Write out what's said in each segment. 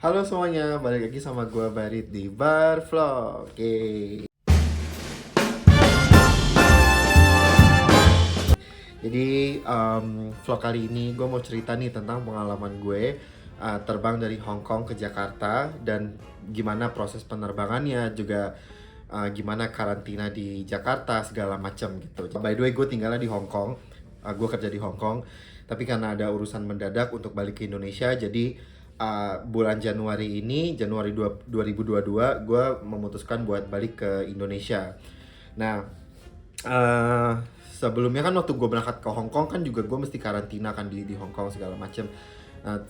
Halo semuanya, balik lagi sama gua Barit di Bar Vlog. Oke. Jadi vlog kali ini gue mau cerita nih tentang pengalaman gue terbang dari Hong Kong ke Jakarta dan gimana proses penerbangannya, juga gimana karantina di Jakarta segala macam gitu. By the way, gue tinggalnya di Hong Kong, gue kerja di Hong Kong, tapi karena ada urusan mendadak untuk balik ke Indonesia, jadi bulan Januari ini, Januari 2022, gue memutuskan buat balik ke Indonesia. Nah, sebelumnya kan waktu gue berangkat ke Hong Kong kan juga gue mesti karantina kan di Hong Kong segala macem.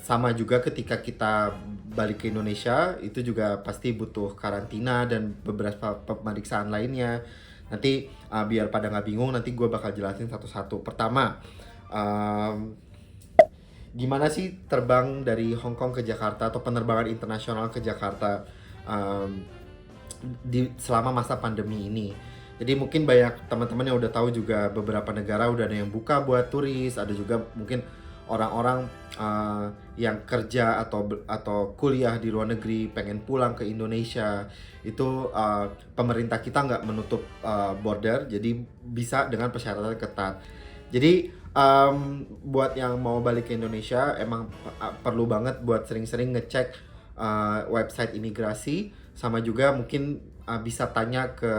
Sama juga ketika kita balik ke Indonesia itu juga pasti butuh karantina dan beberapa pemeriksaan lainnya. Nanti biar pada nggak bingung, nanti gue bakal jelasin satu-satu. Pertama, um, gimana sih terbang dari Hong Kong ke Jakarta atau penerbangan internasional ke Jakarta um, selama masa pandemi ini. Jadi mungkin banyak teman-teman yang udah tahu juga beberapa negara udah ada yang buka buat turis, ada juga mungkin orang-orang yang kerja atau kuliah di luar negeri pengen pulang ke Indonesia. Itu pemerintah kita nggak menutup border, jadi bisa dengan persyaratan ketat. Jadi buat yang mau balik ke Indonesia emang perlu banget buat sering-sering ngecek website imigrasi, sama juga mungkin bisa tanya ke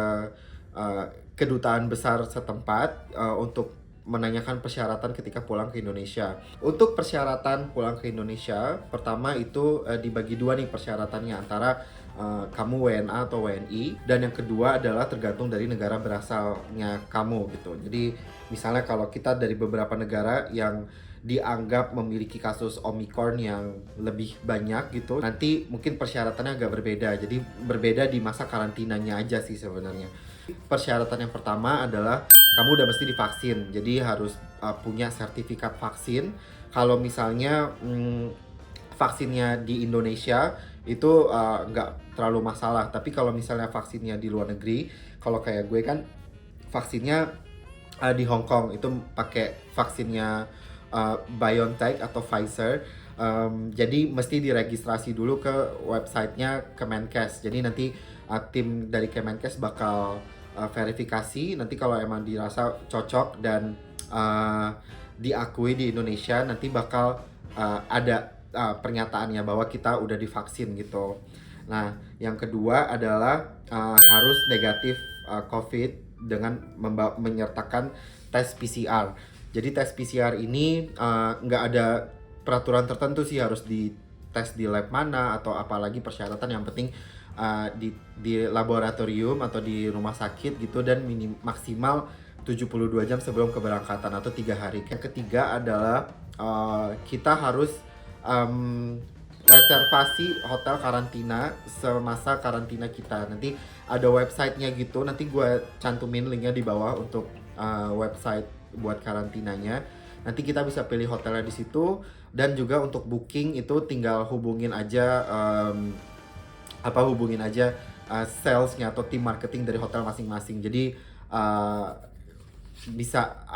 kedutaan besar setempat untuk menanyakan persyaratan ketika pulang ke Indonesia. Untuk persyaratan pulang ke Indonesia, pertama itu dibagi dua nih persyaratannya, antara kamu WNA atau WNI, dan yang kedua adalah tergantung dari negara berasalnya kamu gitu. Jadi misalnya kalau kita dari beberapa negara yang dianggap memiliki kasus Omicron yang lebih banyak gitu, nanti mungkin persyaratannya agak berbeda. Jadi berbeda di masa karantinanya aja sih sebenarnya. Persyaratan yang pertama adalah kamu udah mesti divaksin, jadi harus punya sertifikat vaksin. Kalau misalnya vaksinnya di Indonesia itu nggak terlalu masalah, tapi kalau misalnya vaksinnya di luar negeri, kalau kayak gue kan vaksinnya di Hong Kong itu pakai vaksinnya BioNTech atau Pfizer. Jadi mesti diregistrasi dulu ke websitenya Kemenkes. Jadi nanti tim dari Kemenkes bakal verifikasi. Nanti kalau emang dirasa cocok dan diakui di Indonesia, nanti bakal ada pernyataannya bahwa kita udah divaksin gitu. Nah, yang kedua adalah harus negatif COVID dengan menyertakan tes PCR. Jadi tes PCR ini nggak ada peraturan tertentu sih harus dites di lab mana atau apalagi persyaratan. Yang penting di laboratorium atau di rumah sakit gitu, dan maksimal 72 jam sebelum keberangkatan atau 3 hari. Yang ketiga adalah kita harus reservasi hotel karantina semasa karantina kita. Nanti ada websitenya gitu, nanti gue cantumin linknya di bawah untuk website buat karantinanya. Nanti kita bisa pilih hotelnya di situ, dan juga untuk booking itu tinggal hubungin aja salesnya atau tim marketing dari hotel masing-masing. Jadi bisa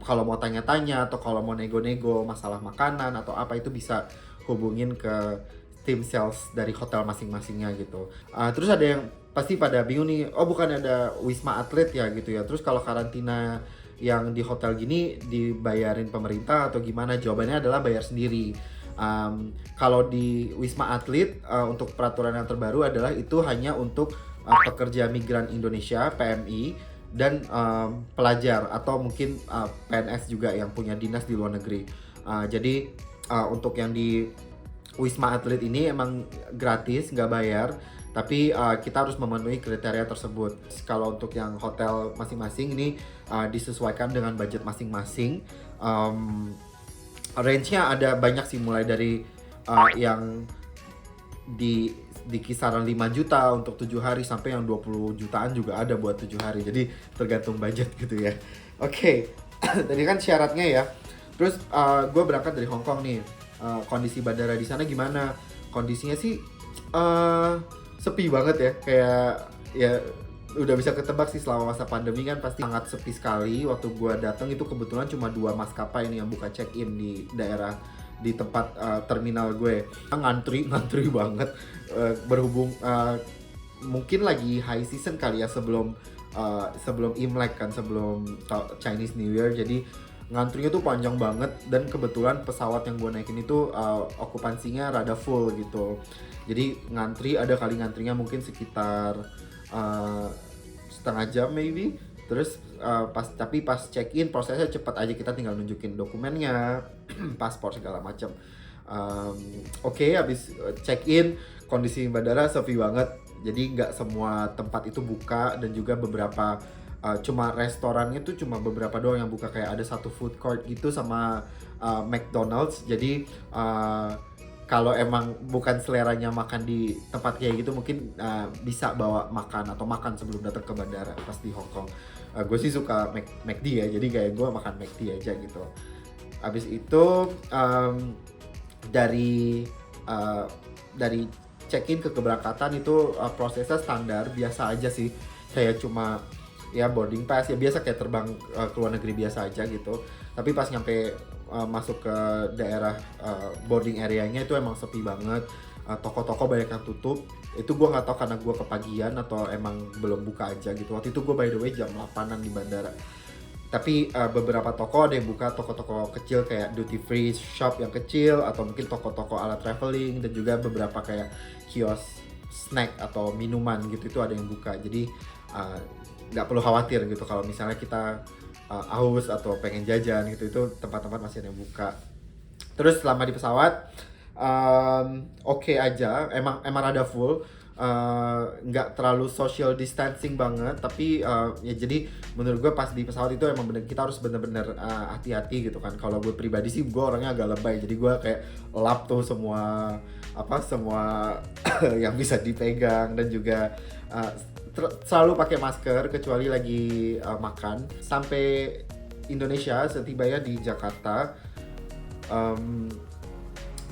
kalau mau tanya-tanya atau kalau mau nego-nego masalah makanan atau apa, itu bisa hubungin ke tim sales dari hotel masing-masingnya gitu. Terus ada yang pasti pada bingung nih, oh bukan ada Wisma Atlet ya gitu ya. Terus kalau karantina yang di hotel gini dibayarin pemerintah atau gimana? Jawabannya adalah bayar sendiri. Kalau di Wisma Atlet untuk peraturan yang terbaru adalah itu hanya untuk pekerja migran Indonesia (PMI) dan pelajar atau mungkin PNS juga yang punya dinas di luar negeri. Jadi untuk yang di Wisma Atlet ini emang gratis, nggak bayar, tapi kita harus memenuhi kriteria tersebut. Kalau untuk yang hotel masing-masing ini disesuaikan dengan budget masing-masing. Range-nya ada banyak sih, mulai dari yang di kisaran 5 juta untuk 7 hari sampai yang 20 jutaan juga ada buat 7 hari. Jadi tergantung budget gitu ya. Oke. Tadi kan syaratnya ya. Terus gue berangkat dari Hong Kong nih. Kondisi bandara di sana gimana? Kondisinya sih sepi banget ya. Kayak ya udah bisa ketebak sih, selama masa pandemi kan pasti sangat sepi sekali. Waktu gue datang itu kebetulan cuma 2 maskapai nih yang buka check-in di daerah di tempat terminal gue. Ngantri banget, berhubung mungkin lagi high season kali ya, sebelum Imlek kan, sebelum Chinese New Year, jadi ngantrinya tuh panjang banget. Dan kebetulan pesawat yang gue naikin itu okupansinya rada full gitu, jadi ada kali ngantrinya mungkin sekitar setengah jam maybe. Terus tapi pas check in prosesnya cepat aja, kita tinggal nunjukin dokumennya, paspor segala macam. Oke, habis check in, kondisi bandara sepi banget, jadi nggak semua tempat itu buka, dan juga beberapa cuma restorannya tuh cuma beberapa doang yang buka, kayak ada satu food court gitu sama McDonald's. Jadi kalau emang bukan seleranya makan di tempat kayak gitu, mungkin bisa bawa makan atau makan sebelum datang ke bandara pas di Hong Kong. Gue sih suka McD ya, jadi kayak gue makan McD aja gitu. Habis itu dari check-in ke keberangkatan itu prosesnya standar biasa aja sih, kayak cuma ya boarding pass ya biasa, kayak terbang ke luar negeri biasa aja gitu. Tapi pas nyampe masuk ke daerah boarding area-nya itu emang sepi banget, toko-toko banyak yang tutup. Itu gue nggak tahu karena gue kepagian atau emang belum buka aja gitu. Waktu itu gue by the way jam 8-an di bandara. Tapi beberapa toko ada yang buka, toko-toko kecil kayak duty free shop yang kecil, atau mungkin toko-toko ala traveling, dan juga beberapa kayak kios snack atau minuman gitu, itu ada yang buka. Jadi nggak perlu khawatir gitu kalau misalnya kita haus atau pengen jajan gitu, itu tempat-tempat masih ada yang buka. Terus selama di pesawat oke aja, emang rada full, nggak terlalu social distancing banget, tapi ya jadi menurut gue pas di pesawat itu emang bener, kita harus bener-bener hati-hati gitu kan. Kalau gue pribadi sih, gue orangnya agak lebay, jadi gue kayak lap tuh semua yang bisa dipegang, dan juga selalu pakai masker kecuali lagi makan. Sampai Indonesia, setibanya di Jakarta,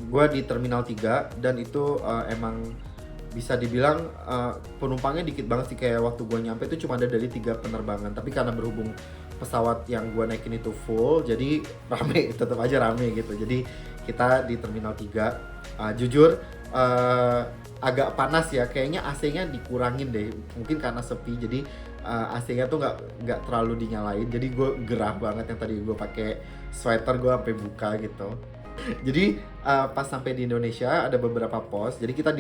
gue di Terminal 3, dan itu emang bisa dibilang penumpangnya dikit banget sih. Kayak waktu gue nyampe itu cuma ada dari 3 penerbangan, tapi karena berhubung pesawat yang gue naikin itu full, jadi rame, tetap aja rame gitu. Jadi kita di Terminal 3, jujur agak panas ya, kayaknya AC-nya dikurangin deh, mungkin karena sepi, jadi AC-nya tuh nggak terlalu dinyalain, jadi gue gerah banget. Yang tadi gue pakai sweater gue sampai buka gitu. Jadi pas sampai di Indonesia ada beberapa pos, jadi kita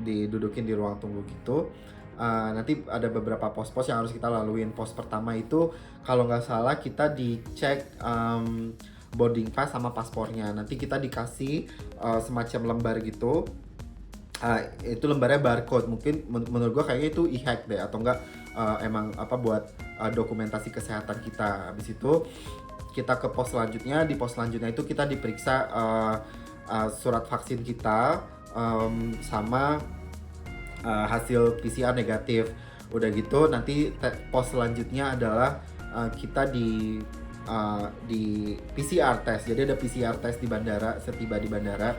didudukin di ruang tunggu gitu. Nanti ada beberapa pos-pos yang harus kita laluin. Pos pertama itu kalau nggak salah kita dicek boarding pass sama paspornya. Nanti kita dikasih semacam lembar gitu. Itu lembarnya barcode, mungkin menurut gue kayaknya itu e-hack deh, atau enggak emang buat dokumentasi kesehatan kita. Habis itu kita ke pos selanjutnya. Di pos selanjutnya itu kita diperiksa surat vaksin kita, sama hasil PCR negatif. Udah gitu nanti pos selanjutnya adalah kita di PCR test. Jadi ada PCR test di bandara, setiba di bandara.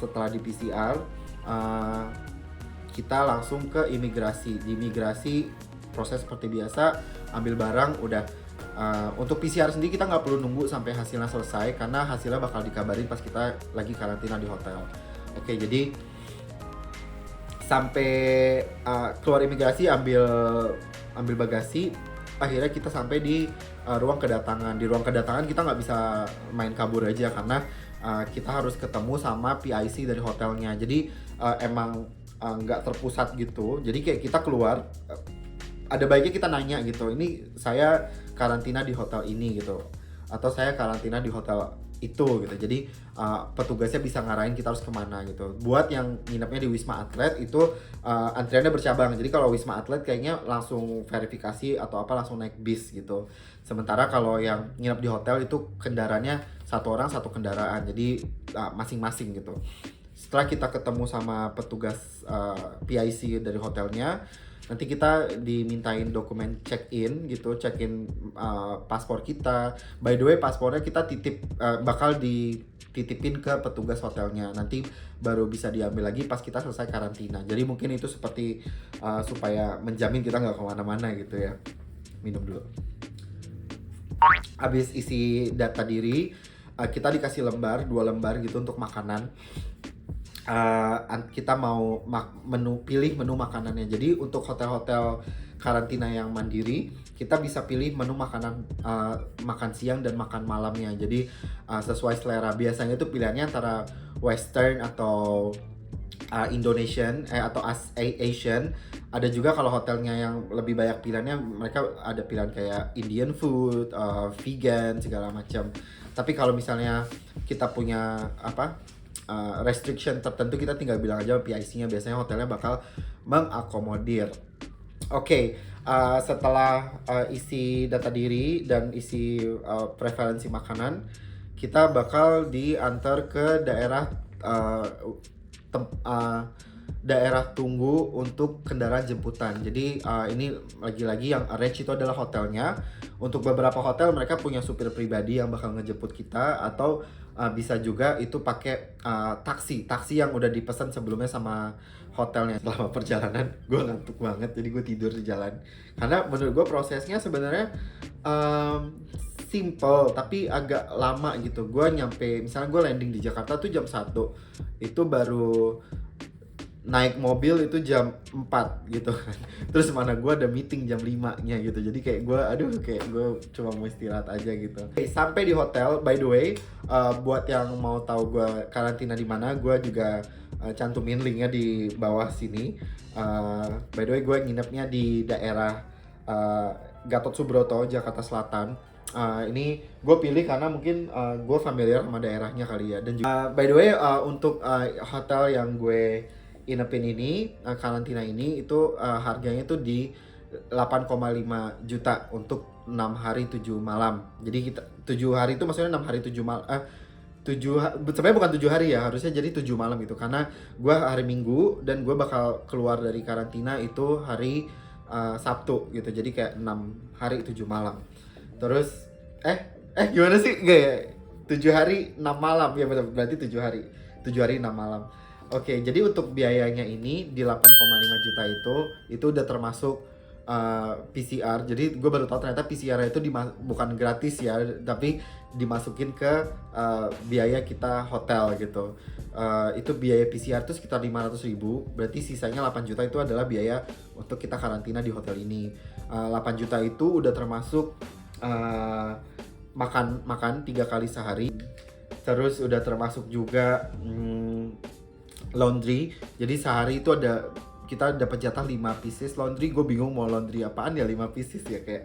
Setelah di PCR kita langsung ke imigrasi. Di imigrasi proses seperti biasa, ambil barang, udah. Untuk PCR sendiri kita nggak perlu nunggu sampai hasilnya selesai, karena hasilnya bakal dikabarin pas kita lagi karantina di hotel. Oke, jadi sampai keluar imigrasi, ambil bagasi, akhirnya kita sampai di ruang kedatangan. Di ruang kedatangan kita nggak bisa main kabur aja, karena kita harus ketemu sama PIC dari hotelnya. Jadi emang nggak terpusat gitu. Jadi kayak kita keluar, ada baiknya kita nanya gitu, ini saya karantina di hotel ini gitu, atau saya karantina di hotel itu gitu. Jadi petugasnya bisa ngarahin kita harus kemana gitu. Buat yang nginepnya di Wisma Atlet itu antriannya bercabang. Jadi kalau Wisma Atlet kayaknya langsung verifikasi atau langsung naik bis gitu. Sementara kalau yang nginep di hotel itu kendaraannya satu orang satu kendaraan, jadi masing-masing gitu. Setelah kita ketemu sama petugas PIC dari hotelnya, nanti kita dimintain dokumen check-in gitu, check-in paspor kita. By the way, paspornya kita bakal dititipin ke petugas hotelnya. Nanti baru bisa diambil lagi pas kita selesai karantina. Jadi mungkin itu seperti supaya menjamin kita nggak kemana-mana gitu ya. Minum dulu. Habis isi data diri, kita dikasih lembar, 2 lembar gitu untuk makanan. Kita mau pilih menu makanannya. Jadi untuk hotel-hotel karantina yang mandiri, kita bisa pilih menu makanan makan siang dan makan malamnya. Jadi sesuai selera. Biasanya itu pilihannya antara Western atau Indonesian atau Asian. Ada juga kalau hotelnya yang lebih banyak pilihannya, mereka ada pilihan kayak Indian food, vegan segala macam. Tapi kalau misalnya kita punya restriction tertentu, kita tinggal bilang aja PIC-nya, biasanya hotelnya bakal mengakomodir. Oke, setelah isi data diri dan isi preferensi makanan, kita bakal diantar ke daerah tunggu untuk kendaraan jemputan. Jadi ini lagi-lagi yang arrange itu adalah hotelnya. Untuk beberapa hotel mereka punya supir pribadi yang bakal ngejemput kita, atau bisa juga itu pakai taksi yang udah dipesan sebelumnya sama hotelnya. Selama perjalanan gue ngantuk banget, jadi gue tidur di jalan. Karena menurut gue prosesnya sebenarnya simple tapi agak lama gitu. Gue nyampe, misalnya gue landing di Jakarta tuh jam 1, itu baru naik mobil itu jam 4 gitu kan. Terus mana gue ada meeting jam 5-nya gitu. Jadi kayak gue cuma mau istirahat aja gitu. Sampai di hotel, by the way, buat yang mau tahu gue karantina di mana, gue juga cantumin linknya di bawah sini. By the way, gue nginepnya di daerah Gatot Subroto, Jakarta Selatan. Ini gue pilih karena mungkin gue familiar sama daerahnya kali ya. Dan juga, by the way, untuk hotel yang gue inepin ini, karantina ini, itu harganya itu di 8,5 juta untuk 6 hari 7 malam. Jadi kita 7 hari itu maksudnya 6 hari 7 malam. Sebenarnya bukan 7 hari ya, harusnya jadi 7 malam itu. Karena gue hari Minggu dan gue bakal keluar dari karantina itu hari Sabtu gitu. Jadi kayak 6 hari 7 malam. Terus gimana sih? Enggak ya? 7 hari 6 malam. Ya benar, berarti 7 hari. 7 hari 6 malam. Oke, jadi untuk biayanya ini di 8,5 juta itu udah termasuk PCR. Jadi gue baru tahu ternyata PCR itu bukan gratis ya, tapi dimasukin ke biaya kita hotel gitu. Itu biaya PCR itu sekitar 500.000, berarti sisanya 8 juta itu adalah biaya untuk kita karantina di hotel ini. 8 juta itu udah termasuk makan 3 kali sehari. Terus udah termasuk juga laundry. Jadi sehari itu kita dapat jatah 5 pieces laundry. Gue bingung mau laundry apaan ya 5 pieces ya, kayak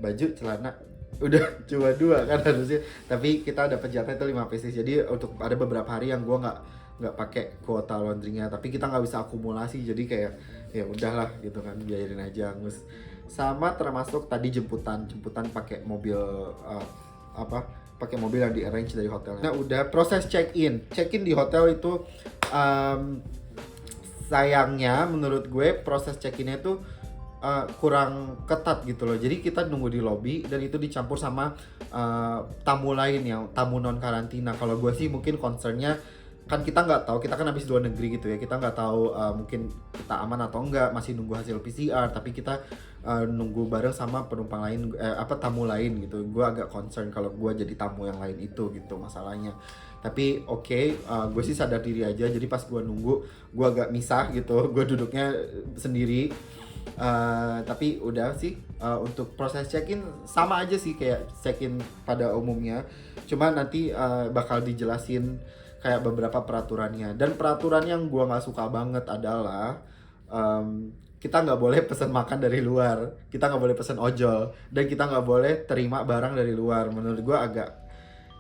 baju, celana udah cuma 2 kan harusnya, tapi kita dapat jatah itu 5 pieces. Jadi untuk ada beberapa hari yang gue nggak pakai kuota laundrynya, tapi kita nggak bisa akumulasi, jadi kayak ya udahlah gitu kan, biarin aja Angus. Sama termasuk tadi jemputan pakai mobil pakai mobil yang di arrange dari hotelnya. Nah udah proses check in di hotel itu sayangnya menurut gue proses check innya itu kurang ketat gitu loh. Jadi kita nunggu di lobby dan itu dicampur sama tamu lain yang tamu non karantina. Kalau gue sih mungkin concernnya kan kita nggak tahu, kita kan habis luar negeri gitu ya, kita nggak tahu mungkin kita aman atau enggak, masih nunggu hasil PCR, tapi kita nunggu bareng sama penumpang lain, tamu lain gitu. Gue agak concern kalau gue jadi tamu yang lain itu gitu masalahnya. Tapi oke, gue sih sadar diri aja. Jadi pas gue nunggu, gue agak misah gitu, gue duduknya sendiri. Tapi udah sih, untuk proses check-in sama aja sih kayak check-in pada umumnya. Cuma nanti bakal dijelasin kayak beberapa peraturannya. Dan peraturan yang gue nggak suka banget adalah kita nggak boleh pesan makan dari luar, kita nggak boleh pesan ojol, dan kita nggak boleh terima barang dari luar. Menurut gue agak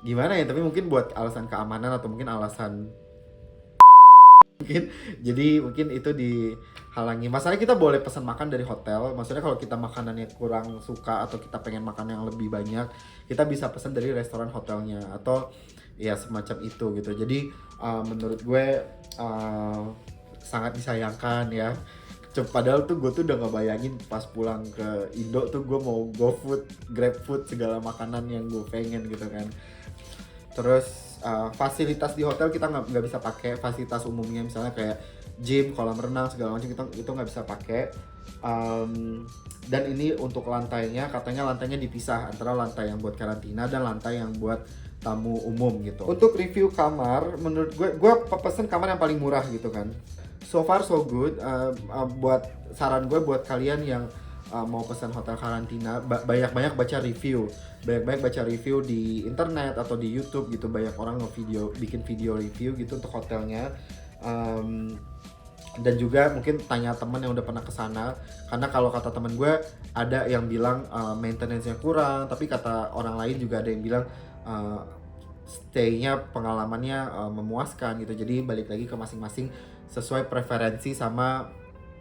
gimana ya, tapi mungkin buat alasan keamanan atau mungkin alasan mungkin itu dihalangi. Masalahnya kita boleh pesan makan dari hotel, maksudnya kalau kita makanannya kurang suka atau kita pengen makan yang lebih banyak, kita bisa pesan dari restoran hotelnya atau ya semacam itu gitu. Jadi menurut gue sangat disayangkan ya. Padahal tuh gue tuh udah nggak bayangin pas pulang ke Indo tuh gue mau GoFood, GrabFood, segala makanan yang gue pengen gitu kan. Terus fasilitas di hotel kita nggak bisa pakai fasilitas umumnya, misalnya kayak gym, kolam renang, segala macam itu nggak bisa pakai. Dan ini untuk lantainya, katanya lantainya dipisah antara lantai yang buat karantina dan lantai yang buat tamu umum gitu. Untuk review kamar, menurut gue pesen kamar yang paling murah gitu kan. So far so good. Buat saran gue buat kalian yang mau pesan hotel karantina, banyak-banyak baca review, di internet atau di YouTube gitu. Banyak orang bikin video review gitu untuk hotelnya. Dan juga mungkin tanya teman yang udah pernah kesana, karena kalau kata teman gue ada yang bilang maintenance-nya kurang, tapi kata orang lain juga ada yang bilang stay-nya pengalamannya memuaskan gitu. Jadi balik lagi ke masing-masing sesuai preferensi sama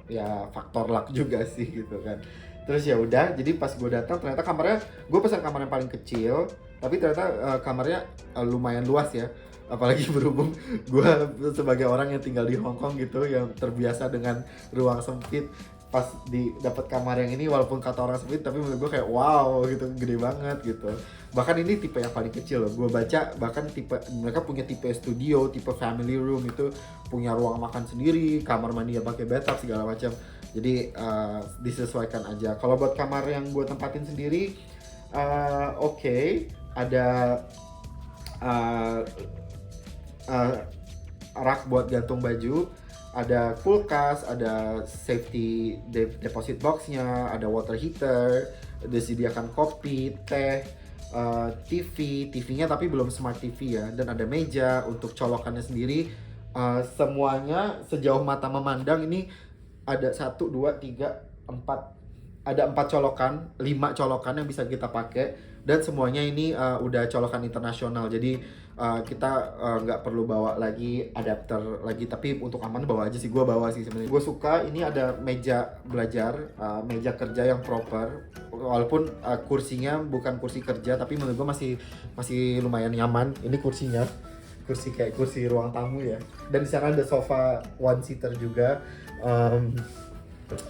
ya faktor luck juga sih gitu kan. Terus ya udah, jadi pas gue datang ternyata kamarnya, gue pesan kamar yang paling kecil, tapi ternyata kamarnya lumayan luas ya. Apalagi berhubung gue sebagai orang yang tinggal di Hong Kong gitu, yang terbiasa dengan ruang sempit, pas dapat kamar yang ini walaupun kata orang sempit, tapi menurut gue kayak wow gitu, gede banget gitu. Bahkan ini tipe yang paling kecil loh, gue baca bahkan mereka punya tipe studio, tipe family room, itu punya ruang makan sendiri, kamar mandi yang pakai bathtub segala macam. Jadi disesuaikan aja. Kalau buat kamar yang gue tempatin sendiri, oke. Ada rak buat gantung baju, ada kulkas, ada safety deposit boxnya, ada water heater, disediakan kopi, teh, TV-nya tapi belum smart TV ya, dan ada meja untuk colokannya sendiri. Semuanya sejauh mata memandang ini ada 1, 2, 3, 4, ada 4 colokan, 5 colokan yang bisa kita pakai, dan semuanya ini udah colokan internasional. Jadi kita nggak perlu bawa lagi adapter lagi, tapi untuk aman bawa aja sih. Gue bawa sih sebenarnya. Gue suka ini ada meja belajar, meja kerja yang proper, walaupun kursinya bukan kursi kerja, tapi menurut gue masih lumayan nyaman. Ini kursinya kursi kayak kursi ruang tamu ya, dan di sana ada sofa one seater juga.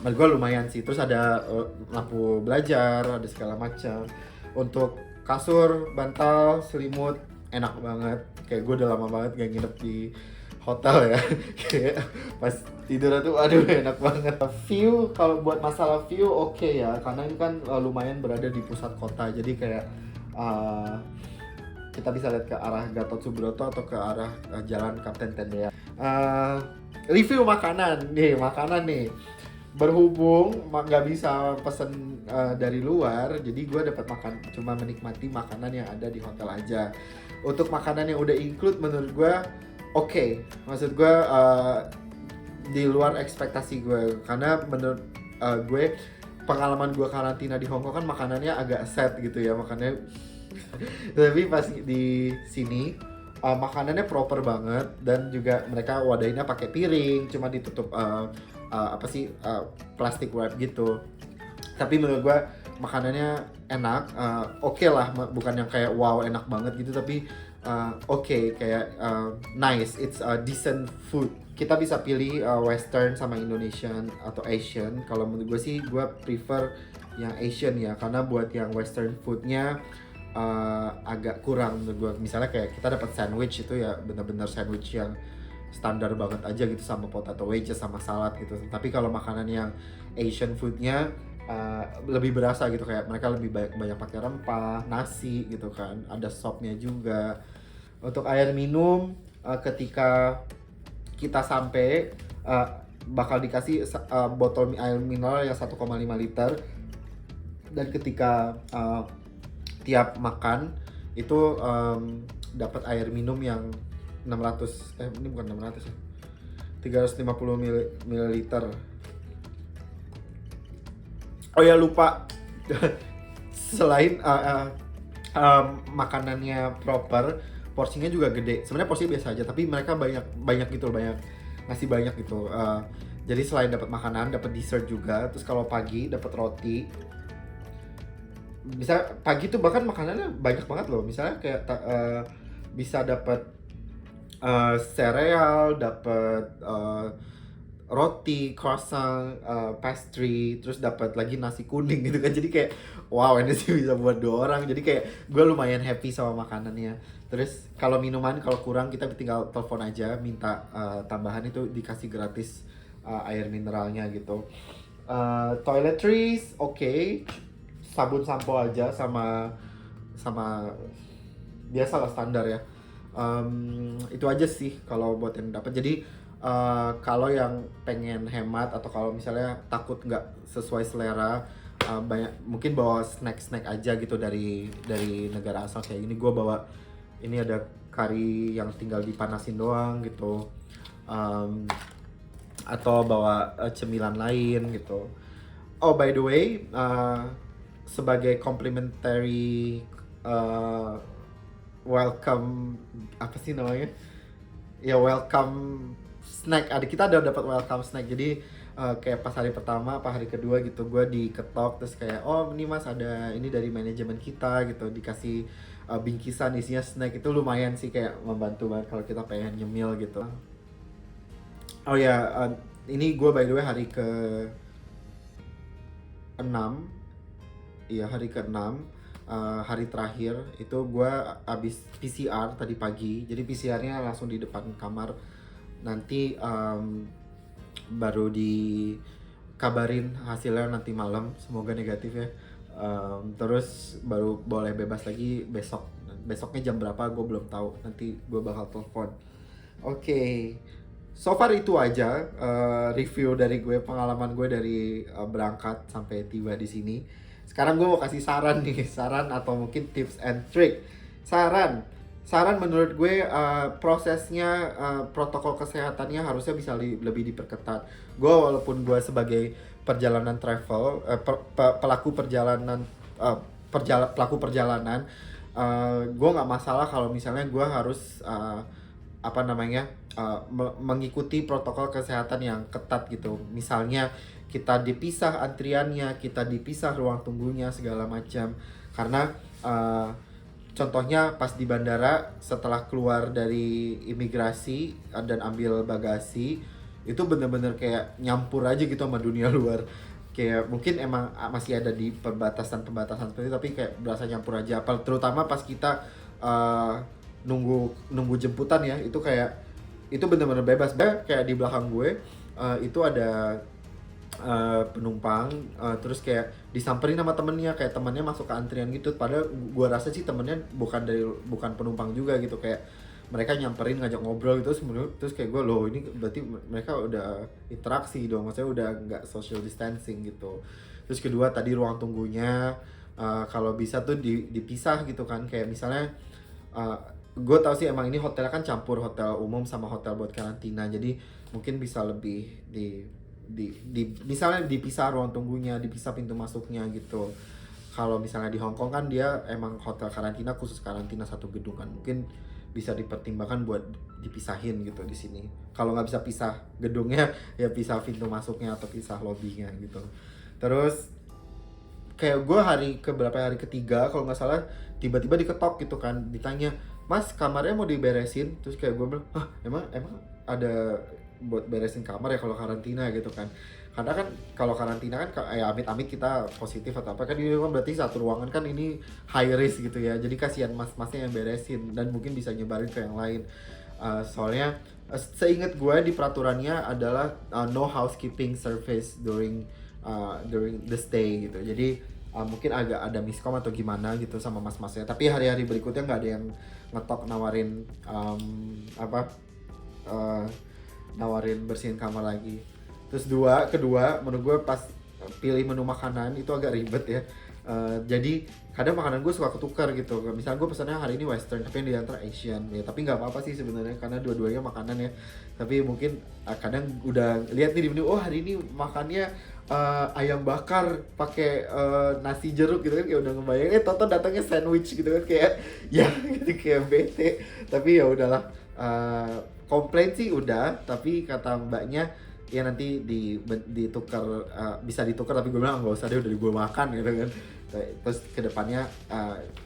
Menurut gue lumayan sih. Terus ada lampu belajar, ada segala macam. Untuk kasur, bantal, selimut enak banget. Kayak gue udah lama banget gak nginep di hotel ya. Kayak pas tidur tuh aduh enak banget. View, kalau buat masalah view oke ya, karena ini kan lumayan berada di pusat kota. Jadi kayak kita bisa lihat ke arah Gatot Subroto atau ke arah Jalan Kapten Tendean. Review makanan nih. Berhubung nggak bisa pesen dari luar, jadi gue dapat cuma menikmati makanan yang ada di hotel aja. Untuk makanan yang udah include menurut gue oke. Maksud gue di luar ekspektasi gue, karena menurut gue pengalaman gue karantina di Hong Kong kan makanannya agak sad gitu ya, makannya tapi pas di sini makanannya proper banget, dan juga mereka wadahinnya pakai piring, cuma ditutup plastic wrap gitu. Tapi menurut gue makanannya enak, oke lah, bukan yang kayak wow enak banget gitu, tapi oke, kayak nice, it's a decent food. Kita bisa pilih Western sama Indonesian atau Asian. Kalau menurut gue sih gue prefer yang Asian ya, karena buat yang Western foodnya agak kurang menurut gue. Misalnya kayak kita dapat sandwich itu ya benar-benar sandwich yang standar banget aja gitu, sama potato wedges sama salad gitu. Tapi kalau makanan yang Asian foodnya lebih berasa gitu, kayak mereka lebih banyak pakai rempah, nasi gitu kan, ada sopnya juga. Untuk air minum, ketika kita sampai bakal dikasih botol air mineral yang 1,5 liter, dan ketika tiap makan itu dapat air minum yang 600 ini bukan 600 ya, 350 ml. Oh ya lupa, selain makanannya proper, porsinya juga gede. Sebenarnya porsinya biasa aja, tapi mereka banyak gitu, ngasih banyak gitu. Jadi selain dapat makanan, dapat dessert juga. Terus kalau pagi dapat roti. Bisa pagi tuh bahkan makanannya banyak banget loh. Misalnya kayak bisa dapat sereal, dapat roti, croissant, pastry, terus dapat lagi nasi kuning gitu kan. Jadi kayak wow, ini sih bisa buat 2 orang. Jadi kayak gue lumayan happy sama makanannya. Terus kalau minuman, kalau kurang kita tinggal telepon aja, minta tambahan, itu dikasih gratis air mineralnya gitu. Toiletries oke. Sabun sampo aja sama biasa lah standar ya. Itu aja sih kalau buat yang dapat. Jadi kalau yang pengen hemat atau kalau misalnya takut nggak sesuai selera, banyak mungkin bawa snack aja gitu dari negara asal kayak ini. Gue bawa ini ada kari yang tinggal dipanasin doang gitu. Um, atau bawa cemilan lain gitu. Oh by the way, sebagai complimentary uh, welcome, apa sih namanya? Ya welcome snack. Ada kita ada dapat welcome snack. Jadi kayak pas hari pertama, apa hari kedua gitu, gue diketok terus kayak oh ini mas ada ini dari manajemen kita gitu, dikasih bingkisan isinya snack. Itu lumayan sih kayak membantu banget kalau kita pengen nyemil gitu. Oh ya, ini gue by the way hari ke 6, iya hari ke-6, hari terakhir itu gue abis PCR tadi pagi. Jadi PCR-nya langsung di depan kamar. Nanti baru dikabarin hasilnya nanti malam, semoga negatif ya. Terus baru boleh bebas lagi besok. Besoknya jam berapa gue belum tahu. Nanti gue bakal telepon. Oke. So far itu aja review dari gue, pengalaman gue dari berangkat sampai tiba di sini. Sekarang gue mau kasih saran nih, saran atau mungkin tips and trick. Saran menurut gue prosesnya, protokol kesehatannya harusnya bisa lebih diperketat. Gue walaupun gue sebagai perjalanan travel, pelaku perjalanan, pelaku perjalanan, gue nggak masalah kalau misalnya gue harus apa namanya mengikuti protokol kesehatan yang ketat gitu. Misalnya kita dipisah antriannya, kita dipisah ruang tunggunya segala macam. Karena contohnya pas di bandara setelah keluar dari imigrasi dan ambil bagasi, itu bener-bener kayak nyampur aja gitu sama dunia luar. Kayak mungkin emang masih ada di perbatasan seperti itu, tapi kayak berasa nyampur aja. Terutama pas kita nunggu jemputan ya, itu kayak itu bener-bener bebas. Kayak di belakang gue itu ada penumpang, terus kayak disamperin sama temennya, kayak temennya masuk ke antrian gitu. Padahal gue rasa sih temennya bukan penumpang juga gitu, kayak mereka nyamperin ngajak ngobrol gitu. Terus kayak gue, loh ini berarti mereka udah interaksi dong, maksudnya udah nggak social distancing gitu. Terus kedua tadi ruang tunggunya kalau bisa tuh dipisah gitu kan, kayak misalnya gue tau sih emang ini hotelnya kan campur hotel umum sama hotel buat karantina, jadi mungkin bisa lebih misalnya dipisah ruang tunggunya, dipisah pintu masuknya gitu. Kalau misalnya di Hong Kong kan dia emang hotel karantina, khusus karantina satu gedung kan, mungkin bisa dipertimbangkan buat dipisahin gitu di sini. Kalau nggak bisa pisah gedungnya ya pisah pintu masuknya atau pisah lobbynya gitu. Terus kayak gue hari ketiga kalau nggak salah, tiba-tiba diketok gitu kan, ditanya mas kamarnya mau diberesin. Terus kayak gue bilang, emang ada buat beresin kamar ya kalau karantina gitu kan. Karena kan kalau karantina kan ya amit-amit kita positif atau apa kan, ini kan berarti satu ruangan kan, ini high risk gitu ya. Jadi kasihan mas-masnya yang beresin dan mungkin bisa nyebarin ke yang lain. Soalnya seingat gue di peraturannya adalah no housekeeping service during the stay gitu. Jadi mungkin agak ada miskom atau gimana gitu sama mas-masnya. Tapi hari-hari berikutnya nggak ada yang ngetok nawarin nawarin bersihin kamar lagi. Terus kedua menurut gue pas pilih menu makanan itu agak ribet ya. Jadi kadang makanan gue suka ketukar gitu. Misalnya gue pesannya hari ini western tapi yang diantar Asian ya, tapi nggak apa-apa sih sebenarnya karena dua-duanya makanan ya. Tapi mungkin kadang udah lihat nih di menu, oh hari ini makannya ayam bakar pakai nasi jeruk gitu kan, kayak udah ngebayang toto datangnya sandwich gitu kan, kayak ya gitu kayak bete. Tapi ya udahlah, komplain sih udah, tapi kata mbaknya ya nanti ditukar, bisa ditukar, tapi gue bilang nggak usah deh, udah gue makan gitu kan. Terus kedepannya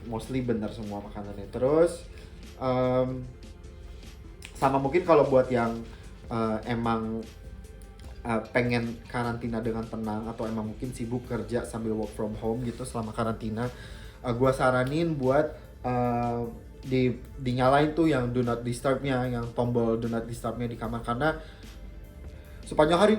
mostly bener semua makanannya. Terus sama mungkin kalau buat yang emang pengen karantina dengan tenang atau emang mungkin sibuk kerja sambil work from home gitu selama karantina, gue saranin buat dinyalain tuh yang do not disturb-nya, yang tombol do not disturb-nya di kamar. Karena sepanjang hari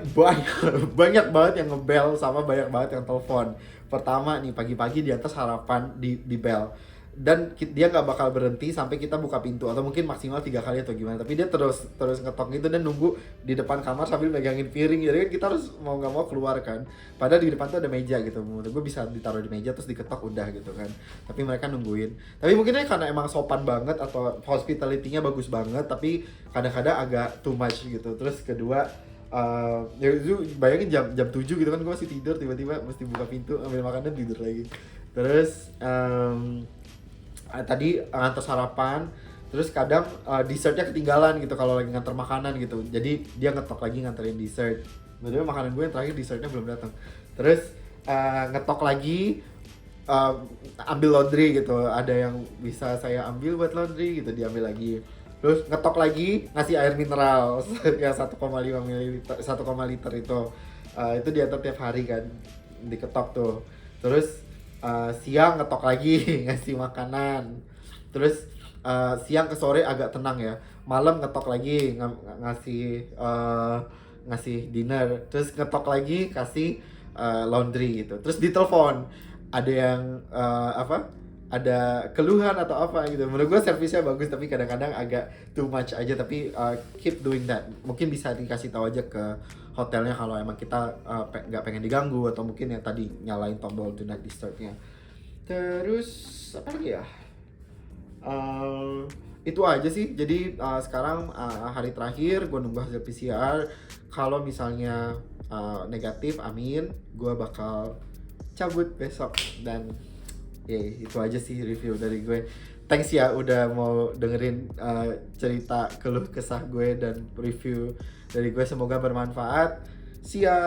banyak banget yang ngebel sama banyak banget yang telepon. Pertama nih pagi-pagi di atas harapan di bel. dan dia nggak bakal berhenti sampai kita buka pintu, atau mungkin maksimal 3 kali atau gimana, tapi dia terus terus ngetok gitu dan nunggu di depan kamar sambil megangin piring. Jadi kan kita harus mau nggak mau keluar kan, padahal di depan tuh ada meja gitu, menurut gue bisa ditaruh di meja terus diketok udah gitu kan, tapi mereka nungguin. Tapi mungkin karena emang sopan banget atau hospitality-nya bagus banget, tapi kadang-kadang agak too much gitu. Terus kedua, ya itu bayangin jam 7 gitu kan, gue masih tidur, tiba-tiba mesti buka pintu ambil makanan tidur lagi. Terus tadi ngantar sarapan, terus kadang dessertnya ketinggalan gitu kalau lagi ngantar makanan gitu, jadi dia ngetok lagi nganterin dessert. Betul, makanan gue yang terakhir dessertnya belum datang. Terus ngetok lagi, ambil laundry gitu, ada yang bisa saya ambil buat laundry gitu, diambil lagi. Terus ngetok lagi ngasih air mineral yang 1,5 ml 1, liter itu diantar tiap hari kan, diketok tuh. Terus siang ngetok lagi ngasih makanan. Terus siang ke sore agak tenang ya, malam ngetok lagi ngasih dinner. Terus ngetok lagi kasih laundry gitu. Terus ditelepon ada yang ada keluhan atau apa gitu. Menurut gue servisnya bagus, tapi kadang-kadang agak too much aja. Tapi keep doing that. Mungkin bisa dikasih tahu aja ke hotelnya kalau emang kita nggak pengen diganggu, atau mungkin yang tadi nyalain tombol do not disturb-nya. Terus apa lagi ya? Itu aja sih. Jadi sekarang hari terakhir gue nunggu hasil PCR. Kalau misalnya negatif, amin, gue bakal cabut besok. Dan itu aja sih review dari gue. Thanks ya udah mau dengerin cerita keluh kesah gue dan review dari gue. Semoga bermanfaat. See ya.